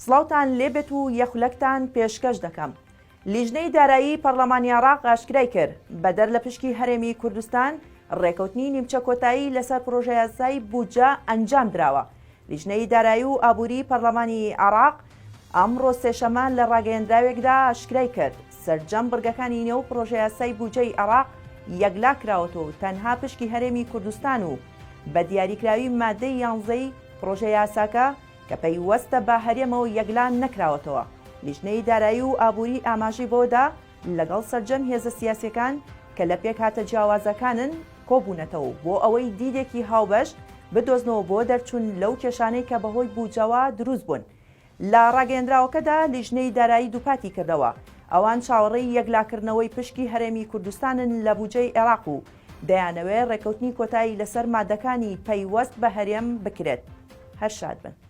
سڵاوتان لێبێت و یەخولەکتان پێشکەش دەکەم. لیژنەی دارایی پەرلەمانی عێراق ئاشکرای کرد بەدەر لە پشکی هەرێمی کوردستان ڕێکەوتنی نیمچە کۆتایی لەسەر پرۆژە یاسای بودجە ئەنجام دراوە. لیژنەی دارایی و ئابووری پەرلەمانی عێراق ئەمڕۆ سێشەمان لە ڕاگەیەندراوێکدا ئاشکرای کرد سەرجەم بڕگەکانی نێو پرۆژە یاسای بودجەی عێراق یەکلا کراوەتەوە تەنها پشکی هەرێمی کوردستان و بە دیاریکراوی مادەی 11 پرۆژە یاساکە کە پەیوەستە بە هەرێمەوە یەکلا نەکراوەتەوە. لیژنەی دارایی و ئابووری ئاماژەی بۆدا لەگەڵ سەرجەم هێزە سیاسیەکان کە لە پێک هاتە جیاوازەکانن کۆبوونەتەوە بۆ ئەوەی دیدێکی هاوبەش بدۆزنەوە بۆ دەرچوون لەو کێشانەی کە بەهۆی بودجەوە دروست بوون. لە ڕاگەیەندراوەکەدا لیژنەی دارایی دووپاتی کردەوە ئەوان چاوەڕێی یەکلاکردنەوەی پشکی هەرێمی کوردستانن لە بودجەی عێراق و دەیانەوێت ڕێکەوتنی کۆتایی لەسەر مادەکانی پەیوەست بە هەرێم بکرێت. هەر شاد بن.